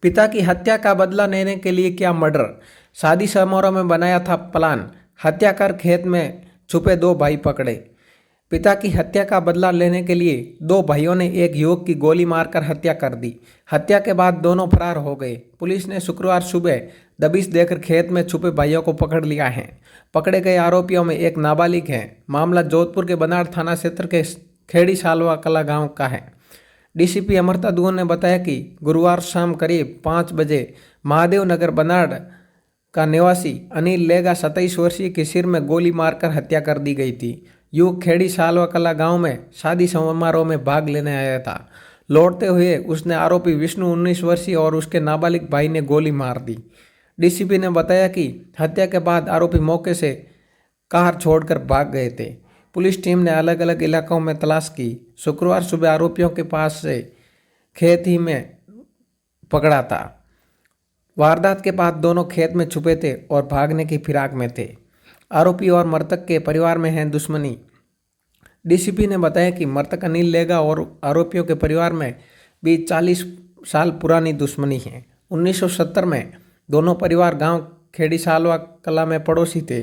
पिता की हत्या का बदला लेने के लिए किया मर्डर। शादी समारोह में बनाया था प्लान। हत्या कर खेत में छुपे दो भाई पकड़े। पिता की हत्या का बदला लेने के लिए दो भाइयों ने एक युवक की गोली मारकर हत्या कर दी। हत्या के बाद दोनों फरार हो गए। पुलिस ने शुक्रवार सुबह दबिश देकर खेत में छुपे भाइयों को पकड़ लिया है। पकड़े गए आरोपियों में एक नाबालिग है। मामला जोधपुर के बनाड़ थाना क्षेत्र के खेड़ी सालवा कला गांव का है। डीसीपी अमृता दुआ ने बताया कि गुरुवार शाम करीब 5 बजे महादेव नगर बनाड़ का निवासी अनिल लेगा 27 वर्षीय के सिर में गोली मारकर हत्या कर दी गई थी। युवक खेड़ी सालवा कला गांव में शादी समारोह में भाग लेने आया था। लौटते हुए उसने आरोपी विष्णु 19 वर्षीय और उसके नाबालिग भाई ने गोली मार दी। डीसीपी ने बताया कि हत्या के बाद आरोपी मौके से कार छोड़कर भाग गए थे। पुलिस टीम ने अलग अलग इलाकों में तलाश की। शुक्रवार सुबह आरोपियों के पास से खेत ही में पकड़ा था। वारदात के बाद दोनों खेत में छुपे थे और भागने की फिराक में थे। आरोपी और मृतक के परिवार में है दुश्मनी। डीसीपी ने बताया कि मृतक अनिल लेगा और आरोपियों के परिवार में भी 40 साल पुरानी दुश्मनी है। 1970 में दोनों परिवार गांव खेड़ी सालवा कला में पड़ोसी थे।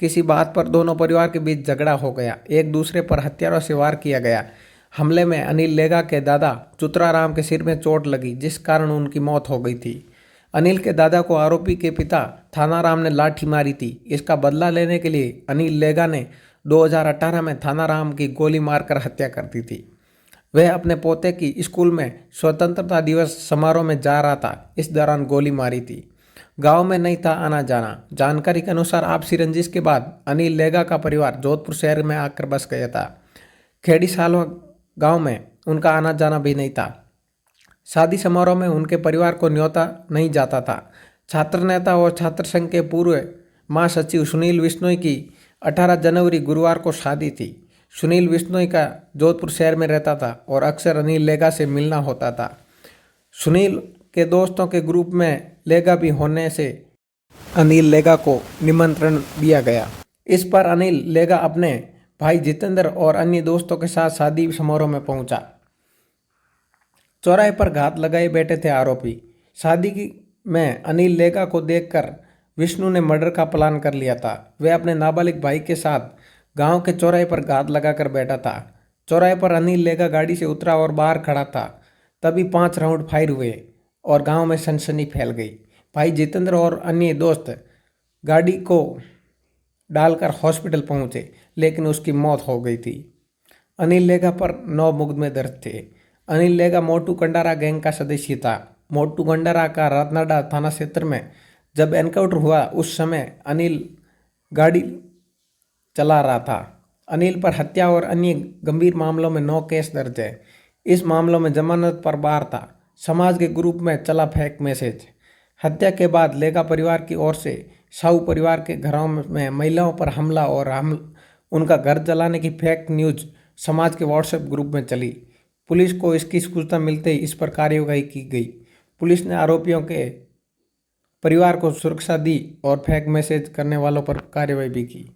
किसी बात पर दोनों परिवार के बीच झगड़ा हो गया। एक दूसरे पर हथियारों से वार किया गया। हमले में अनिल लेगा के दादा चुतराराम के सिर में चोट लगी, जिस कारण उनकी मौत हो गई थी। अनिल के दादा को आरोपी के पिता थानाराम ने लाठी मारी थी। इसका बदला लेने के लिए अनिल लेगा ने 2018 में थानाराम की गोली मारकर हत्या कर दी थी। वह अपने पोते की स्कूल में स्वतंत्रता दिवस समारोह में जा रहा था। इस दौरान गोली मारी थी। गांव में नहीं था आना जाना। जानकारी के अनुसार आपसी रंजिश के बाद अनिल लेगा का परिवार जोधपुर शहर में आकर बस गया था। खेड़ी सालवा गांव में उनका आना जाना भी नहीं था। शादी समारोह में उनके परिवार को न्योता नहीं जाता था। छात्र नेता और छात्र संघ के पूर्व महासचिव सुनील बिश्नोई की 18 जनवरी गुरुवार को शादी थी। सुनील बिश्नोई का जोधपुर शहर में रहता था और अक्सर अनिल लेगा से मिलना होता था। सुनील के दोस्तों के ग्रुप में लेगा भी होने से अनिल लेगा को निमंत्रण दिया गया। इस पर अनिल लेगा अपने भाई जितेंद्र और अन्य दोस्तों के साथ शादी समारोह में पहुंचा। चौराहे पर घात लगाए बैठे थे आरोपी। शादी में अनिल लेगा को देखकर विष्णु ने मर्डर का प्लान कर लिया था। वह अपने नाबालिग भाई के साथ गांव के चौराहे पर घात लगाकर बैठा था। चौराहे पर अनिल लेगा गाड़ी से उतरा और बाहर खड़ा था। तभी 5 राउंड फायर हुए और गांव में सनसनी फैल गई। भाई जितेंद्र और अन्य दोस्त गाड़ी को डालकर हॉस्पिटल पहुंचे, लेकिन उसकी मौत हो गई थी। अनिल लेगा पर 9 मुकदमे दर्ज थे। अनिल लेगा मोटू कंडारा गैंग का सदस्य था। मोटू कंडारा का रत्नाडा थाना क्षेत्र में जब एनकाउंटर हुआ उस समय अनिल गाड़ी चला रहा था। अनिल पर हत्या और अन्य गंभीर मामलों में 9 केस दर्ज है। इस मामलों में जमानत पर बाहर था। समाज के ग्रुप में चला फेक मैसेज। हत्या के बाद लेगा परिवार की ओर से साहू परिवार के घरों में महिलाओं पर हमला और उनका घर जलाने की फेक न्यूज समाज के व्हाट्सएप ग्रुप में चली। पुलिस को इसकी सूचना मिलते ही इस पर कार्यवाही की गई। पुलिस ने आरोपियों के परिवार को सुरक्षा दी और फेक मैसेज करने वालों पर कार्रवाई भी की।